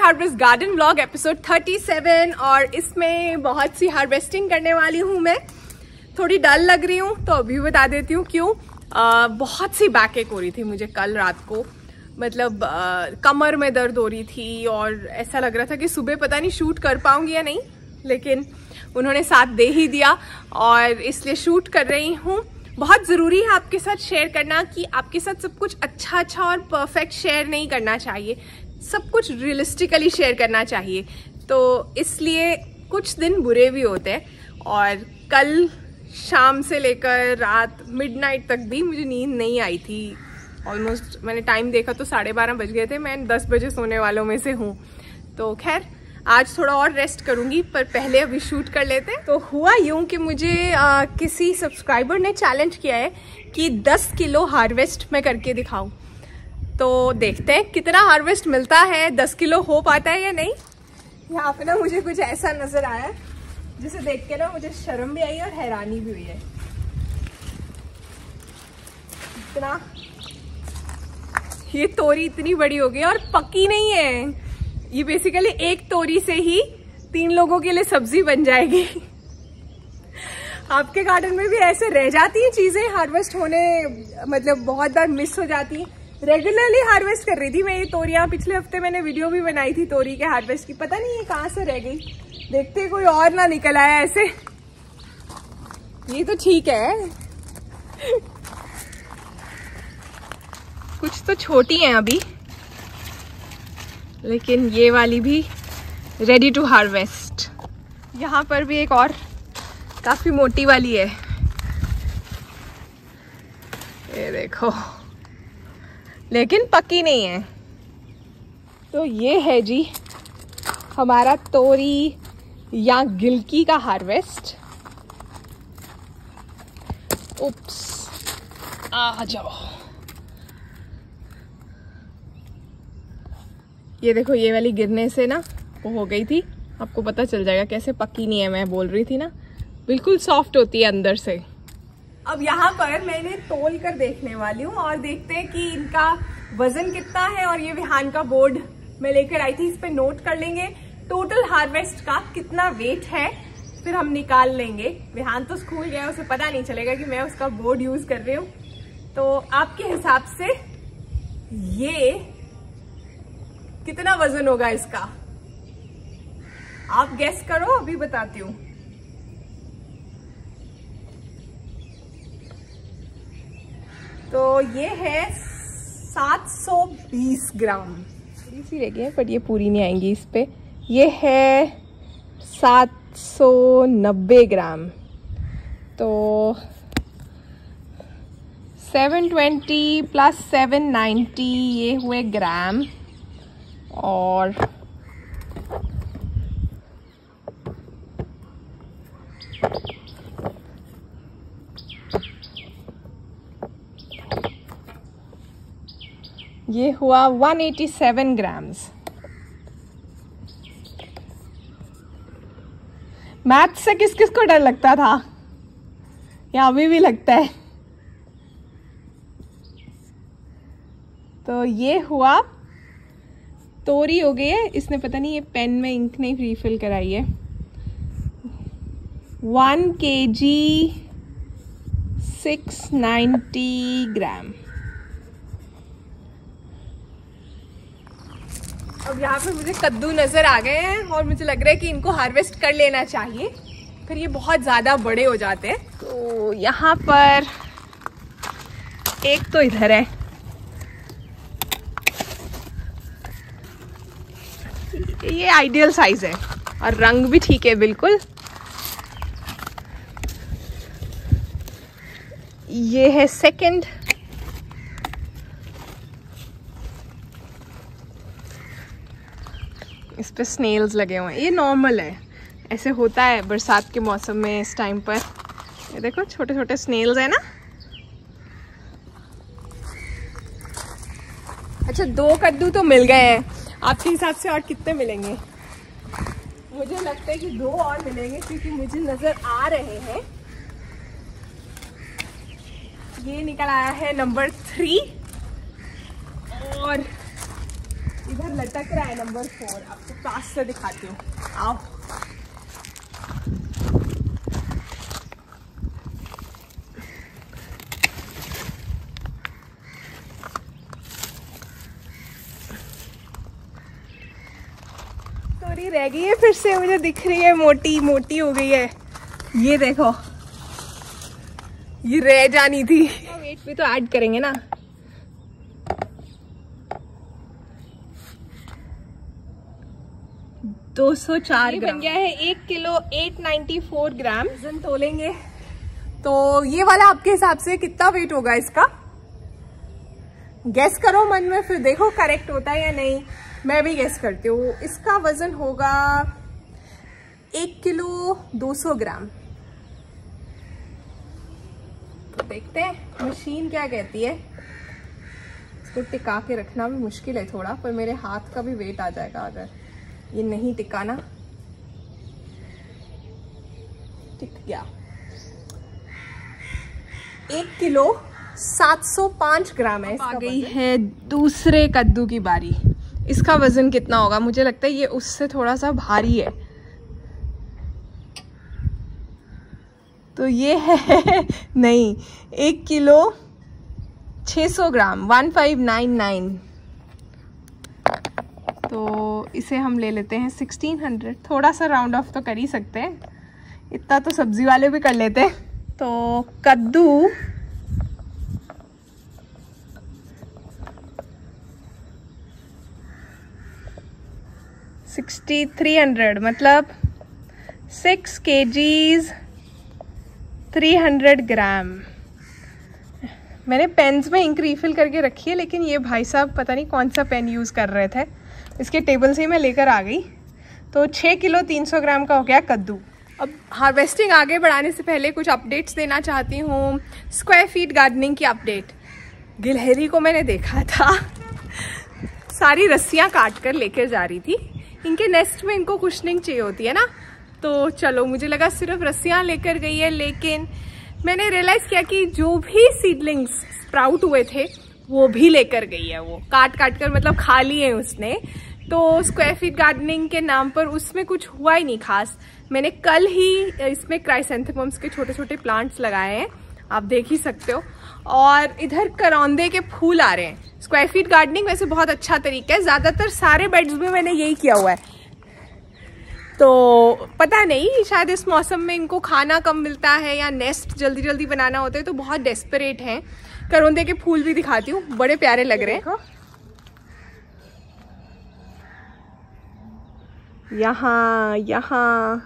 Harvest garden vlog episode 37 और इसमें बहुत सी हार्वेस्टिंग करने वाली हूँ मैं। थोड़ी डल लग रही हूँ तो अभी बता देती हूँ क्यों। बहुत सी बैक एक हो रही थी मुझे कल रात को, मतलब कमर में दर्द हो रही थी और ऐसा लग रहा था कि सुबह पता नहीं शूट कर पाऊंगी या नहीं, लेकिन उन्होंने साथ दे ही दिया और इसलिए शूट कर रही हूँ। बहुत ज़रूरी है आपके साथ शेयर करना कि आपके साथ सब कुछ अच्छा और परफेक्ट शेयर नहीं करना चाहिए, सब कुछ रियलिस्टिकली शेयर करना चाहिए। तो इसलिए कुछ दिन बुरे भी होते हैं और कल शाम से लेकर रात मिडनाइट तक भी मुझे नींद नहीं आई थी। ऑलमोस्ट मैंने टाइम देखा तो 12:30 बज गए थे। मैं 10 बजे सोने वालों में से हूँ। तो खैर आज थोड़ा और रेस्ट करूंगी, पर पहले अभी शूट कर लेते हैं। तो हुआ यूं कि मुझे किसी सब्सक्राइबर ने चैलेंज किया है कि 10 किलो हार्वेस्ट मैं करके दिखाऊं। तो देखते हैं कितना हार्वेस्ट मिलता है, 10 किलो हो पाता है या नहीं। यहाँ पे ना मुझे कुछ ऐसा नजर आया जिसे देख के ना मुझे शर्म भी आई और हैरानी भी हुई है। इतना ये तोरी इतनी बड़ी हो गई और पकी नहीं है। ये बेसिकली एक तोरी से ही 3 लोगों के लिए सब्जी बन जाएगी। आपके गार्डन में भी ऐसे रह जाती हैं चीजें हार्वेस्ट होने, मतलब बहुत बार मिस हो जाती। रेगुलरली हार्वेस्ट कर रही थी मैं ये तोरियां। पिछले हफ्ते मैंने वीडियो भी बनाई थी तोरी के हार्वेस्ट की, पता नहीं ये कहाँ से रह गई। देखते कोई और ना निकल आया ऐसे। ये तो ठीक है, कुछ तो छोटी हैं अभी, लेकिन ये वाली भी रेडी टू हार्वेस्ट। यहाँ पर भी एक और काफी मोटी वाली है, ये देखो, लेकिन पकी नहीं है। तो ये है जी हमारा तोरी या गिलकी का हार्वेस्ट। उप्स, आ जाओ। ये देखो, ये वाली गिरने से ना वो हो गई थी। आपको पता चल जाएगा कैसे पकी नहीं है। मैं बोल रही थी ना, बिल्कुल सॉफ्ट होती है अंदर से। अब यहाँ पर मैं इन्हें तोल कर देखने वाली हूँ और देखते हैं कि इनका वजन कितना है। और ये विहान का बोर्ड मैं लेकर आई थी, इस पे नोट कर लेंगे टोटल हार्वेस्ट का कितना वेट है, फिर हम निकाल लेंगे। विहान तो स्कूल गया, उसे पता नहीं चलेगा कि मैं उसका बोर्ड यूज कर रही हूँ। तो आपके हिसाब से ये कितना वजन होगा इसका, आप गेस करो, अभी बताती हूँ। तो ये है 720 ग्राम। थोड़ी सी रह गई है पर ये पूरी नहीं आएंगी इस पे। ये है 790 ग्राम। तो 720 प्लस 790 ये हुए ग्राम। और ये हुआ 187 ग्राम्स। मैथ से किस किस को डर लगता था, या अभी भी लगता है। तो ये हुआ, तोरी हो गई है। इसने पता नहीं ये पेन में इंक नहीं रिफिल कराई है। 1 kg 690 ग्राम। अब यहाँ पे मुझे कद्दू नजर आ गए हैं और मुझे लग रहा है कि इनको हार्वेस्ट कर लेना चाहिए, फिर ये बहुत ज्यादा बड़े हो जाते हैं। तो यहाँ पर एक तो इधर है, ये आइडियल साइज है और रंग भी ठीक है बिल्कुल। ये है सेकंड। इस पे स्नेल्स लगे हुए हैं, ये नॉर्मल है, ऐसे होता है बरसात के मौसम में इस टाइम पर। ये देखो छोटे छोटे स्नेल्स है ना। अच्छा, 2 कद्दू तो मिल गए हैं। आपके हिसाब से और कितने मिलेंगे? मुझे लगता है कि 2 और मिलेंगे, क्योंकि मुझे नजर आ रहे हैं। ये निकल आया है नंबर 3 और इधर लटक रहा है नंबर 4, आपको पास से दिखाती हूँ, आओ। थोड़ी रह गई है, फिर से मुझे दिख रही है, मोटी मोटी हो गई है। ये देखो, ये रह जानी थी। वेट भी तो ऐड करेंगे ना। दो 204 ग्राम बन गया है। 1 किलो 894 ग्राम वजन तोलेंगे तो ये वाला आपके हिसाब से कितना वेट होगा इसका? गैस करो मन में, फिर देखो करेक्ट होता है या नहीं। मैं भी गैस करती हूँ। इसका वजन होगा 1 किलो 200 ग्राम। तो देखते हैं मशीन क्या कहती है। इसको टिका के रखना भी मुश्किल है थोड़ा, पर मेरे हाथ का भी वेट आ जाएगा अगर ये नहीं टिकाना। टिक गया। 1 किलो 705 ग्राम है। आ गई है दूसरे कद्दू की बारी। इसका वजन कितना होगा? मुझे लगता है ये उससे थोड़ा सा भारी है। तो ये है नहीं, 1 किलो 600 ग्राम 1599। तो इसे हम ले लेते हैं 1600। थोड़ा सा राउंड ऑफ तो कर ही सकते हैं, इतना तो सब्जी वाले भी कर लेते हैं। तो कद्दू 6300 मतलब 6 kgs 300 ग्राम। मैंने पेन्स में इंक रिफिल करके रखी है, लेकिन ये भाई साहब पता नहीं कौन सा पेन यूज़ कर रहे थे, इसके टेबल से ही मैं लेकर आ गई। तो 6 किलो 300 ग्राम का हो गया कद्दू। अब हार्वेस्टिंग आगे बढ़ाने से पहले कुछ अपडेट्स देना चाहती हूँ। स्क्वायर फीट गार्डनिंग की अपडेट। गिलहरी को मैंने देखा था, सारी रस्सियाँ काट कर लेकर जा रही थी। इनके नेस्ट में इनको कुशनिंग चाहिए होती है ना, तो चलो मुझे लगा सिर्फ रस्सियाँ लेकर गई है, लेकिन मैंने रियलाइज़ किया कि जो भी सीडलिंग्स स्प्राउट हुए थे वो भी लेकर गई है। वो काट काट कर मतलब खा लिए उसने। तो स्क्वायर फीट गार्डनिंग के नाम पर उसमें कुछ हुआ ही नहीं खास। मैंने कल ही इसमें क्राइसेंथेमम्स के छोटे छोटे प्लांट्स लगाए हैं, आप देख ही सकते हो। और इधर करौंदे के फूल आ रहे हैं। स्क्वायर फीट गार्डनिंग वैसे बहुत अच्छा तरीका है, ज़्यादातर सारे बेड्स में मैंने यही किया हुआ है। तो पता नहीं, शायद इस मौसम में इनको खाना कम मिलता है या नेस्ट जल्दी जल्दी बनाना होता है, तो बहुत डेस्परेट हैं। करौंदे के फूल भी दिखाती हूँ, बड़े प्यारे लग रहे हैं। यहाँ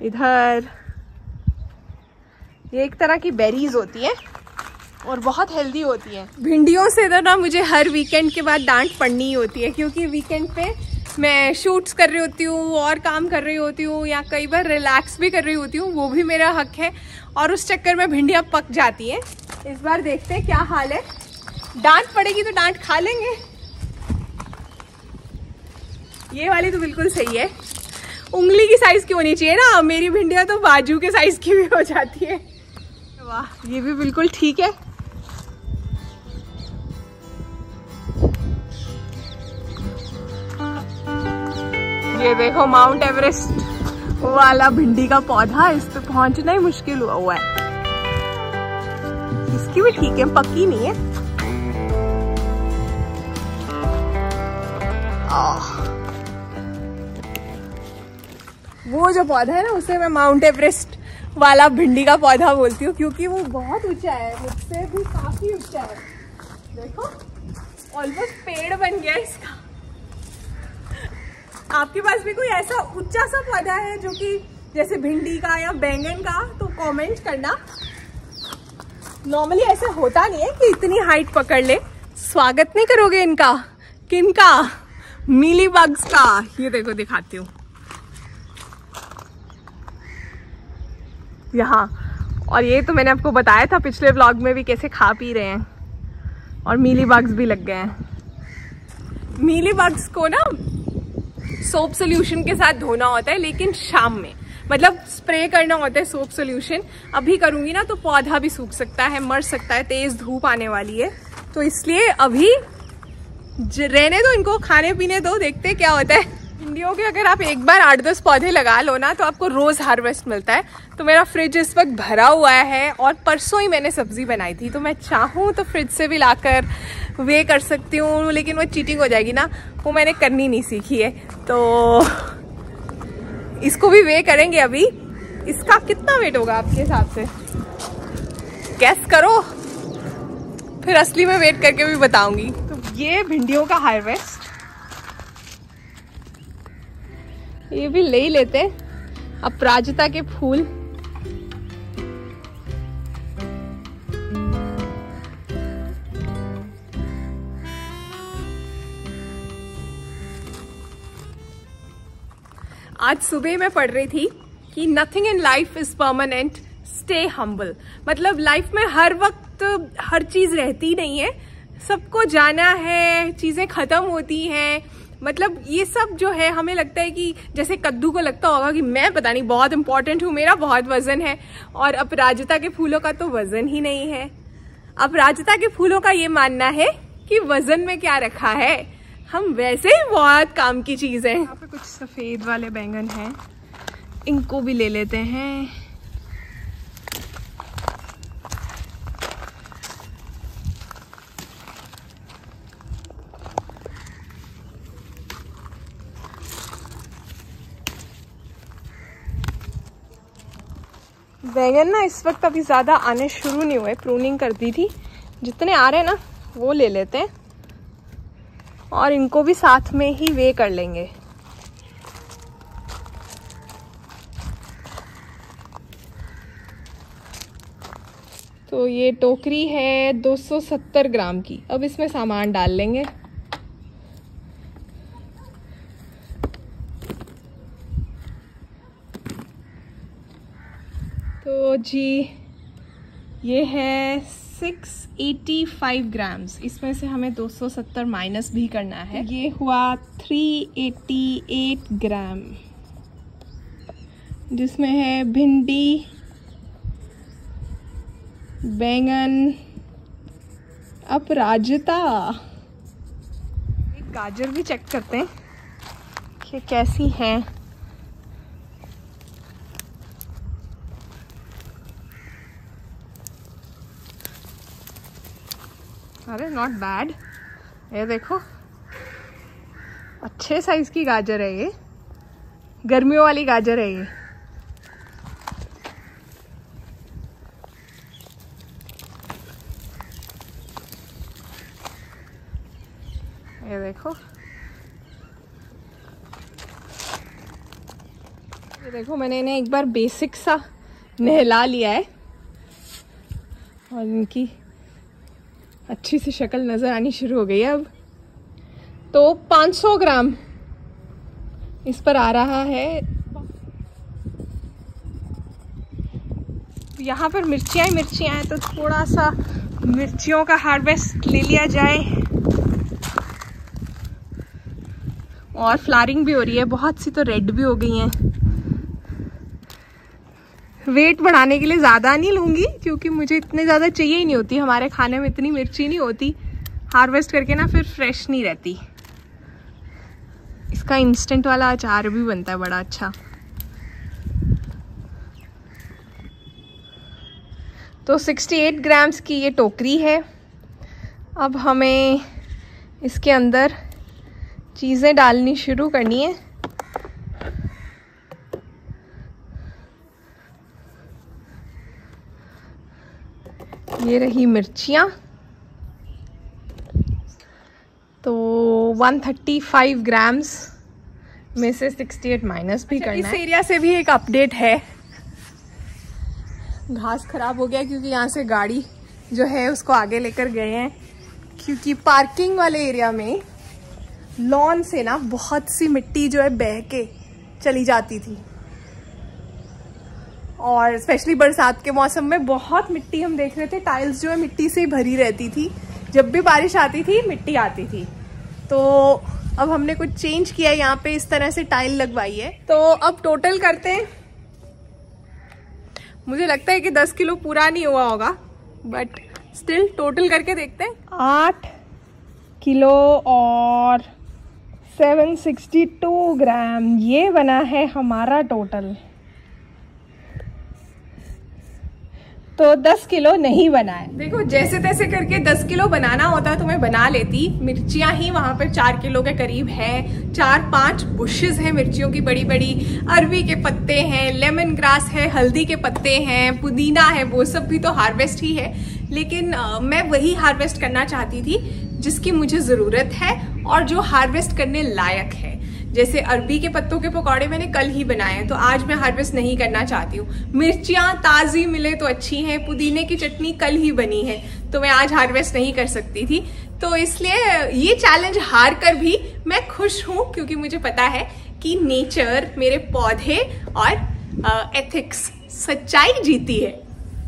इधर ये एक तरह की बेरीज होती है और बहुत हेल्दी होती है। भिंडियों से तो ना मुझे हर वीकेंड के बाद डांट पड़नी ही होती है, क्योंकि वीकेंड पे मैं शूट्स कर रही होती हूँ और काम कर रही होती हूँ, या कई बार रिलैक्स भी कर रही होती हूँ, वो भी मेरा हक है। और उस चक्कर में भिंडियाँ पक जाती हैं। इस बार देखते हैं क्या हाल है। डांट पड़ेगी तो डांट खा लेंगे। ये वाली तो बिल्कुल सही है, उंगली की साइज की होनी चाहिए ना। मेरी भिंडियाँ तो बाजू के साइज की भी हो जाती है। वाह, ये भी बिल्कुल ठीक है। ये देखो माउंट एवरेस्ट वाला भिंडी का पौधा, इस पे पहुंचना ही मुश्किल हुआ है। इसकी भी ठीक है, पक्की नहीं है। वो जो पौधा है ना, उसे मैं माउंट एवरेस्ट वाला भिंडी का पौधा बोलती हूँ, क्योंकि वो बहुत ऊंचा है, मुझसे भी काफी ऊंचा है। देखो ऑलमोस्ट पेड़ बन गया इसका। आपके पास भी कोई ऐसा ऊंचा सा पौधा है जो कि जैसे भिंडी का या बैंगन का, तो कमेंट करना। नॉर्मली ऐसे होता नहीं है कि इतनी हाइट पकड़ ले। स्वागत नहीं करोगे इनका? किनका? मीली बग्स का। ये देखो दिखाती हूँ यहाँ। और ये तो मैंने आपको बताया था पिछले व्लॉग में भी, कैसे खा पी रहे हैं। और मीली बग्स भी लग गए हैं। मीली बग्स को ना सोप सोल्यूशन के साथ धोना होता है, लेकिन शाम में, मतलब स्प्रे करना होता है सोप सोल्यूशन। अभी करूंगी ना तो पौधा भी सूख सकता है, मर सकता है, तेज धूप आने वाली है, तो इसलिए अभी रहने दो इनको, खाने पीने दो, देखते क्या होता है। भिंडियों के अगर आप एक बार 8-10 पौधे लगा लो ना तो आपको रोज हार्वेस्ट मिलता है। तो मेरा फ्रिज इस वक्त भरा हुआ है और परसों ही मैंने सब्जी बनाई थी, तो मैं चाहूँ तो फ्रिज से भी लाकर वे कर सकती हूँ, लेकिन वो चीटिंग हो जाएगी ना, वो मैंने करनी नहीं सीखी है। तो इसको भी वे करेंगे अभी। इसका कितना वेट होगा आपके हिसाब से, गैस करो, फिर असली में वेट करके भी बताऊंगी। तो ये भिंडियों का हार्वेस्ट, ये भी ले ही लेते हैं। अपराजिता के फूल, आज सुबह मैं पढ़ रही थी कि nothing in life is permanent, stay humble. मतलब लाइफ में हर वक्त हर चीज रहती नहीं है, सबको जाना है, चीजें खत्म होती हैं। मतलब ये सब जो है हमें लगता है कि जैसे कद्दू को लगता होगा कि मैं पता नहीं बहुत इंपॉर्टेंट हूँ, मेरा बहुत वजन है, और अपराजिता के फूलों का तो वजन ही नहीं है। अपराजिता के फूलों का ये मानना है कि वजन में क्या रखा है, हम वैसे ही बहुत काम की चीज है। यहाँ पे कुछ सफेद वाले बैंगन हैं, इनको भी ले लेते हैं। बैंगन ना इस वक्त अभी ज़्यादा आने शुरू नहीं हुए, प्रूनिंग कर दी थी, जितने आ रहे हैं ना वो ले लेते हैं और इनको भी साथ में ही वे कर लेंगे। तो ये टोकरी है 270 ग्राम की, अब इसमें सामान डाल लेंगे। तो जी ये है 685 ग्राम्स, इसमें से हमें 270 माइनस भी करना है। ये हुआ 388 ग्राम, जिसमें है भिंडी, बैंगन, अपराजिता। एक गाजर भी चेक करते हैं कि कैसी हैं। अरे नॉट बैड, ये देखो अच्छे साइज की गाजर है, ये गर्मियों वाली गाजर है ये देखो, ये देखो मैंने इन्हें एक बार बेसिक सा नहला लिया है और इनकी अच्छी सी शक्ल नजर आनी शुरू हो गई है अब। तो 500 ग्राम इस पर आ रहा है। यहाँ पर मिर्चियाँ ही मिर्चियाँ हैं, तो थोड़ा सा मिर्चियों का हार्वेस्ट ले लिया जाए। और फ्लावरिंग भी हो रही है, बहुत सी तो रेड भी हो गई हैं। वेट बढ़ाने के लिए ज़्यादा नहीं लूँगी क्योंकि मुझे इतने ज़्यादा चाहिए ही नहीं होती, हमारे खाने में इतनी मिर्ची नहीं होती, हार्वेस्ट करके ना फिर फ्रेश नहीं रहती। इसका इंस्टेंट वाला अचार भी बनता है बड़ा अच्छा। तो 68 ग्राम्स की ये टोकरी है। अब हमें इसके अंदर चीज़ें डालनी शुरू करनी है। ये रही मिर्चियाँ, तो 135 ग्राम्स में से 68 माइनस भी करना है। इस एरिया से भी एक अपडेट है, घास खराब हो गया क्योंकि यहाँ से गाड़ी जो है उसको आगे लेकर गए हैं, क्योंकि पार्किंग वाले एरिया में लॉन से ना बहुत सी मिट्टी जो है बह के चली जाती थी, और स्पेशली बरसात के मौसम में बहुत मिट्टी हम देख रहे थे, टाइल्स जो है मिट्टी से भरी रहती थी, जब भी बारिश आती थी मिट्टी आती थी। तो अब हमने कुछ चेंज किया, यहाँ पे इस तरह से टाइल लगवाई है। तो अब टोटल करते हैं, मुझे लगता है कि 10 किलो पूरा नहीं हुआ होगा, बट स्टिल टोटल करके देखते हैं। 8 किलो और 762 ग्राम, ये बना है हमारा टोटल। तो 10 किलो नहीं बना है। देखो जैसे तैसे करके 10 किलो बनाना होता तो मैं बना लेती। मिर्चियां ही वहां पर 4 किलो के करीब है। 4-5 बुशेस हैं मिर्चियों की बड़ी बड़ी। अरवी के पत्ते हैं, लेमन ग्रास है, हल्दी के पत्ते हैं, पुदीना है, वो सब भी तो हार्वेस्ट ही है। लेकिन मैं वही हार्वेस्ट करना चाहती थी जिसकी मुझे ज़रूरत है और जो हार्वेस्ट करने लायक है। जैसे अरबी के पत्तों के पकौड़े मैंने कल ही बनाए हैं, तो आज मैं हार्वेस्ट नहीं करना चाहती हूँ। मिर्चियाँ ताज़ी मिले तो अच्छी हैं। पुदीने की चटनी कल ही बनी है, तो मैं आज हार्वेस्ट नहीं कर सकती थी। तो इसलिए ये चैलेंज हार कर भी मैं खुश हूँ, क्योंकि मुझे पता है कि नेचर, मेरे पौधे और एथिक्स, सच्चाई जीती है।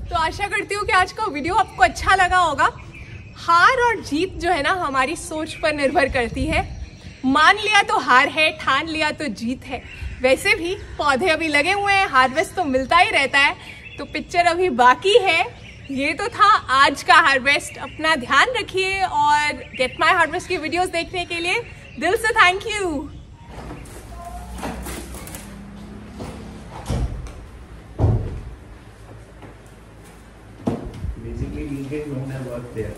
तो आशा करती हूँ कि आज का वीडियो आपको अच्छा लगा होगा। हार और जीत जो है ना, हमारी सोच पर निर्भर करती है। मान लिया तो हार है, ठान लिया तो जीत है। वैसे भी पौधे अभी लगे हुए हैं, हार्वेस्ट तो मिलता ही रहता है, तो पिक्चर अभी बाकी है। ये तो था आज का हार्वेस्ट। अपना ध्यान रखिए और गेट माय हार्वेस्ट की वीडियोस देखने के लिए दिल से thank you. Basically, these guys don't have work there.